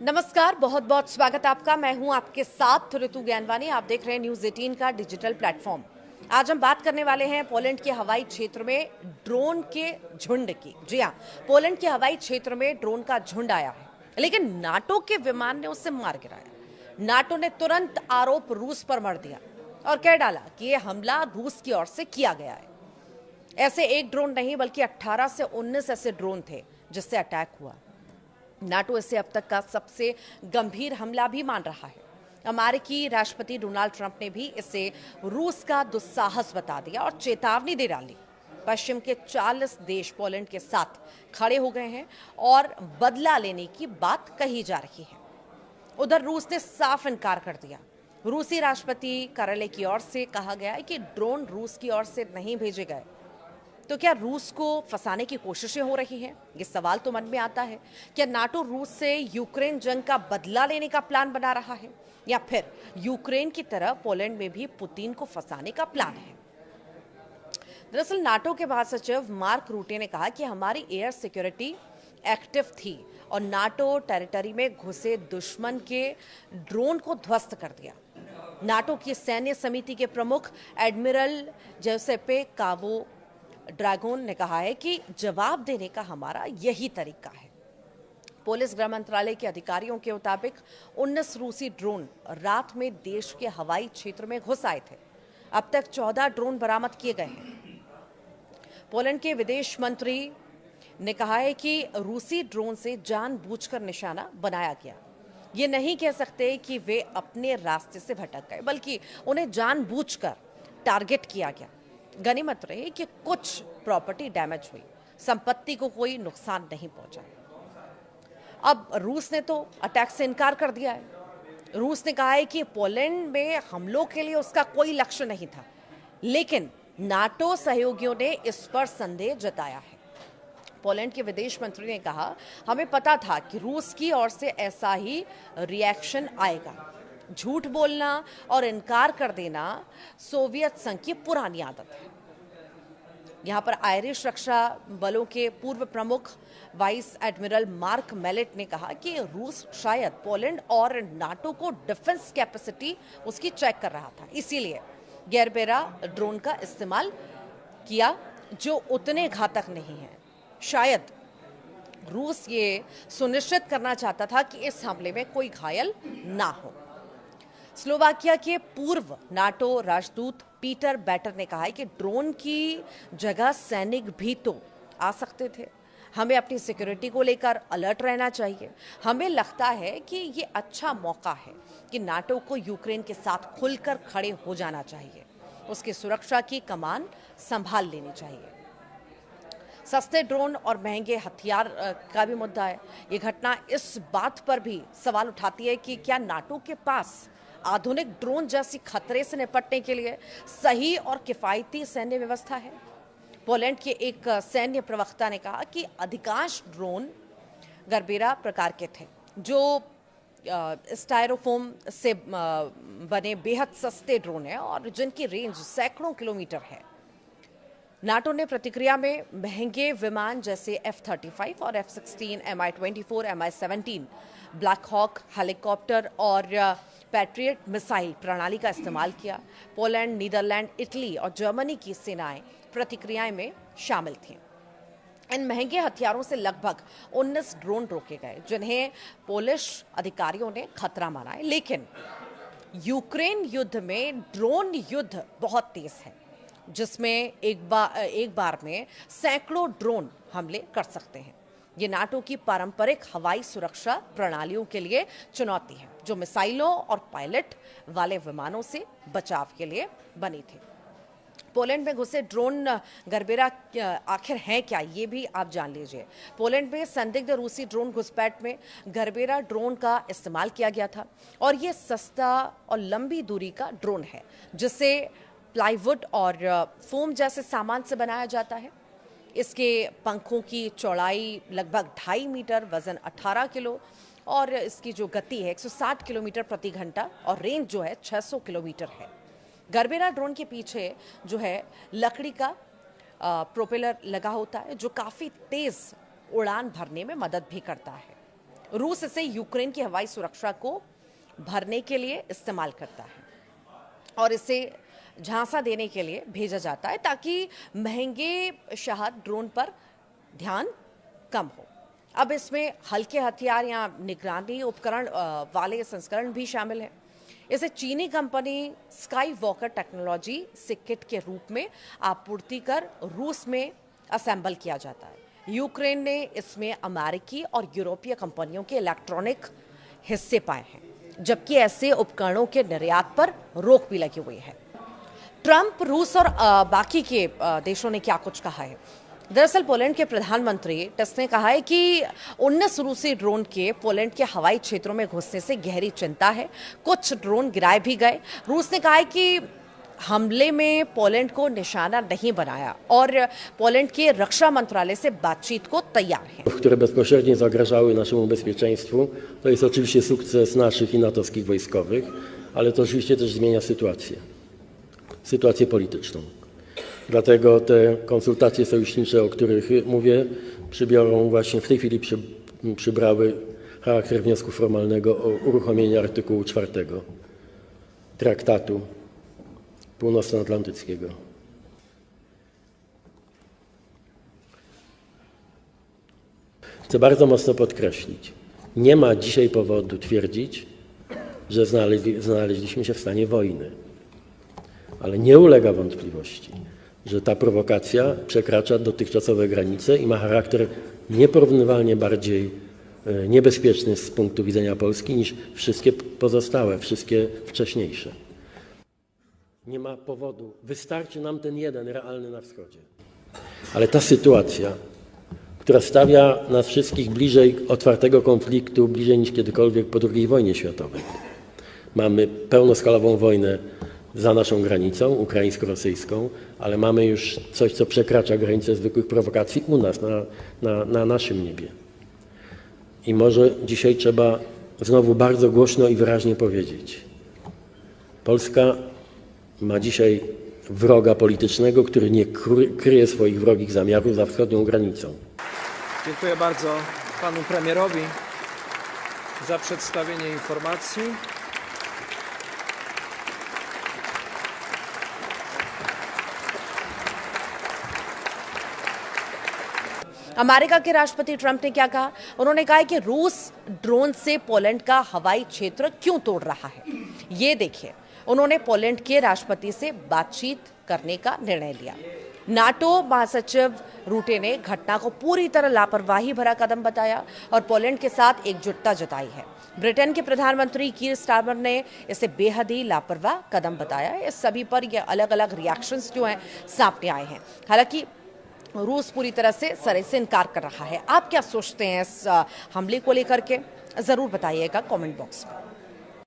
नमस्कार, बहुत बहुत स्वागत आपका। मैं हूं आपके साथ ऋतु ज्ञानवानी। आप देख रहे हैं न्यूज़ 18 का डिजिटल प्लेटफॉर्म। आज हम बात करने वाले हैं पोलैंड के हवाई क्षेत्र में ड्रोन के झुंड की। जी हां, पोलैंड के हवाई क्षेत्र में ड्रोन का झुंड आया है, लेकिन नाटो के विमान ने उसे मार गिराया। नाटो ने तुरंत आरोप रूस पर मढ़ दिया और कह डाला कि यह हमला रूस की ओर से किया गया है। ऐसे एक ड्रोन नहीं बल्कि 18 से 19 ऐसे ड्रोन थे जिससे अटैक हुआ। नाटो इसे अब तक का सबसे गंभीर हमला भी मान रहा है। अमेरिकी राष्ट्रपति डोनाल्ड ट्रंप ने भी इसे रूस का दुस्साहस बता दिया और चेतावनी दे डाली। पश्चिम के 40 देश पोलैंड के साथ खड़े हो गए हैं और बदला लेने की बात कही जा रही है। उधर रूस ने साफ इनकार कर दिया। रूसी राष्ट्रपति कार्यालय की ओर से कहा गया है कि ड्रोन रूस की ओर से नहीं भेजे गए। तो क्या रूस को फंसाने की कोशिशें हो रही हैं? ये सवाल तो मन में आता है। क्या नाटो रूस से यूक्रेन जंग का बदला लेने का प्लान बना रहा है, या फिर यूक्रेन की तरह पोलैंड में भी पुतिन को फंसाने का प्लान है? दरअसल नाटो के महासचिव मार्क रूटे ने कहा कि हमारी एयर सिक्योरिटी एक्टिव थी और नाटो टेरिटरी में घुसे दुश्मन के ड्रोन को ध्वस्त कर दिया। नाटो की सैन्य समिति के प्रमुख एडमिरल जोसेपे कावो ड्रैगन ने कहा है कि जवाब देने का हमारा यही तरीका है। पुलिस गृह मंत्रालय के अधिकारियों के मुताबिक 19 रूसी ड्रोन रात में देश के हवाई क्षेत्र में घुस आए थे। अब तक 14 ड्रोन बरामद किए गए हैं। पोलैंड के विदेश मंत्री ने कहा है कि रूसी ड्रोन से जानबूझकर निशाना बनाया गया। ये नहीं कह सकते कि वे अपने रास्ते से भटक गए, बल्कि उन्हें जानबूझकर टारगेट किया गया। गनीमत रही कि कुछ प्रॉपर्टी डैमेज हुई, संपत्ति को कोई नुकसान नहीं पहुंचा। अब रूस ने तो अटैक से इनकार कर दिया है। रूस ने कहा है कि पोलैंड में हमलों के लिए उसका कोई लक्ष्य नहीं था, लेकिन नाटो सहयोगियों ने इस पर संदेह जताया है। पोलैंड के विदेश मंत्री ने कहा, हमें पता था कि रूस की ओर से ऐसा ही रिएक्शन आएगा। झूठ बोलना और इनकार कर देना सोवियत संघ की पुरानी आदत है। यहां पर आयरिश रक्षा बलों के पूर्व प्रमुख वाइस एडमिरल मार्क मेलेट ने कहा कि रूस शायद पोलैंड और नाटो को डिफेंस कैपेसिटी उसकी चेक कर रहा था, इसीलिए गेरबेरा ड्रोन का इस्तेमाल किया जो उतने घातक नहीं है। शायद रूस ये सुनिश्चित करना चाहता था कि इस हमले में कोई घायल ना हो। स्लोवाकिया के पूर्व नाटो राजदूत पीटर बैटर ने कहा है कि ड्रोन की जगह सैनिक भी तो आ सकते थे। हमें अपनी सिक्योरिटी को लेकर अलर्ट रहना चाहिए। हमें लगता है कि ये अच्छा मौका है कि नाटो को यूक्रेन के साथ खुलकर खड़े हो जाना चाहिए। उसकी सुरक्षा की कमान संभाल लेनी चाहिए। सस्ते ड्रोन और महंगे हथियार का भी मुद्दा है। ये घटना इस बात पर भी सवाल उठाती है कि क्या नाटो के पास आधुनिक ड्रोन जैसी खतरे से निपटने के लिए सही और किफायती सैन्य व्यवस्था है? पोलैंड के एक सैन्य प्रवक्ता ने कहा कि अधिकांश ड्रोन गरबेरा प्रकार के थे, जो स्टायरोफोम से बने बेहद सस्ते ड्रोन हैं और जिनकी रेंज सैकड़ों किलोमीटर है। नाटो ने प्रतिक्रिया में महंगे विमान जैसे F-35 और F-16, Mi-24, Mi-17, black hawk helicopter और पैट्रियट मिसाइल प्रणाली का इस्तेमाल किया। पोलैंड, नीदरलैंड, इटली और जर्मनी की सेनाएं प्रतिक्रियाएं में शामिल थीं। इन महंगे हथियारों से लगभग 19 ड्रोन रोके गए, जिन्हें पोलिश अधिकारियों ने खतरा माना है। लेकिन यूक्रेन युद्ध में ड्रोन युद्ध बहुत तेज है, जिसमें एक बार में सैकड़ों ड्रोन हमले कर सकते हैं। ये नाटो की पारंपरिक हवाई सुरक्षा प्रणालियों के लिए चुनौती है, जो मिसाइलों और पायलट वाले विमानों से बचाव के लिए बनी थी। पोलैंड में घुसे ड्रोन गरबेरा आखिर हैं क्या, ये भी आप जान लीजिए। पोलैंड में संदिग्ध रूसी ड्रोन घुसपैठ में गरबेरा ड्रोन का इस्तेमाल किया गया था और ये सस्ता और लंबी दूरी का ड्रोन है, जिसे प्लाईवुड और फोम जैसे सामान से बनाया जाता है। इसके पंखों की चौड़ाई लगभग 2.5 मीटर, वजन 18 किलो और इसकी जो गति है 160 किलोमीटर प्रति घंटा और रेंज जो है 600 किलोमीटर है। गरबेरा ड्रोन के पीछे जो है लकड़ी का प्रोपेलर लगा होता है, जो काफ़ी तेज़ उड़ान भरने में मदद भी करता है। रूस इसे यूक्रेन की हवाई सुरक्षा को भरने के लिए इस्तेमाल करता है और इसे झांसा देने के लिए भेजा जाता है ताकि महंगे शहद ड्रोन पर ध्यान कम हो। अब इसमें हल्के हथियार या निगरानी उपकरण वाले संस्करण भी शामिल हैं। इसे चीनी कंपनी स्काई वॉकर टेक्नोलॉजी से किट के रूप में आपूर्ति कर रूस में असेंबल किया जाता है। यूक्रेन ने इसमें अमेरिकी और यूरोपीय कंपनियों के इलेक्ट्रॉनिक हिस्से पाए हैं, जबकि ऐसे उपकरणों के निर्यात पर रोक भी लगी हुई है। ट्रंप, रूस और बाकी के देशों ने क्या कुछ कहा है। दरअसल पोलैंड के प्रधानमंत्री टस्क ने कहा है कि 19 रूसी ड्रोन के पोलैंड के हवाई क्षेत्रों में घुसने से गहरी चिंता है। कुछ ड्रोन गिराए भी गए। रूस ने कहा है कि हमले में पोलैंड को निशाना नहीं बनाया और पोलैंड के रक्षा मंत्रालय से बातचीत को तैयार है। Które bezpośrednio zagrażały naszemu bezpieczeństwu, to jest oczywiście sukces naszych i natowskich wojskowych, ale to oczywiście też zmienia sytuację polityczną. Dlatego te konsultacje sojusznicze, o których mówię, w tej chwili przybrały charakter wniosku formalnego o uruchomienie artykułu 4 Traktatu Północnoatlantyckiego. Chcę bardzo mocno podkreślić, nie ma dzisiaj powodu twierdzić, że znaleźliśmy się w stanie wojny. Ale nie ulega wątpliwości, że ta prowokacja przekracza dotychczasowe granice i ma charakter nieporównywalnie bardziej niebezpieczny z punktu widzenia Polski niż wszystkie pozostałe, wszystkie wcześniejsze. Nie ma powodu, wystarczy nam ten jeden realny na wschodzie. Ale ta sytuacja, która stawia nas wszystkich bliżej otwartego konfliktu, bliżej niż kiedykolwiek po II wojnie światowej. Mamy pełnoskalową wojnę za naszą granicą, ukraińsko-rosyjską, ale mamy już coś, co przekracza granicę zwykłych prowokacji u nas, na naszym niebie. I może dzisiaj trzeba znowu bardzo głośno i wyraźnie powiedzieć. Polska ma dzisiaj wroga politycznego, który nie kryje swoich wrogich zamiarów za wschodnią granicą. Dziękuję bardzo panu premierowi za przedstawienie informacji. America के राष्ट्रपति Trump ने क्या कहा? उन्होंने कहा है कि रूस ड्रोन से पोलैंड का हवाई क्षेत्र क्यों तोड़ रहा है। ये देखिए, उन्होंने पोलैंड के राष्ट्रपति से बातचीत करने का निर्णय लिया। नाटो महासचिव रूटे ने घटना को पूरी तरह लापरवाही भरा कदम बताया और पोलैंड के साथ एकजुटता जताई है। ब्रिटेन के प्रधानमंत्री कीर स्टारमर ने इसे बेहद ही लापरवाह कदम बताया। इस सभी पर ये अलग अलग रिएक्शंस जो हैं सामने आए हैं। हालांकि रूस पूरी तरह से सरे से इनकार कर रहा है। आप क्या सोचते हैं इस हमले को लेकर के? जरूर बताइएगा कमेंट बॉक्स में।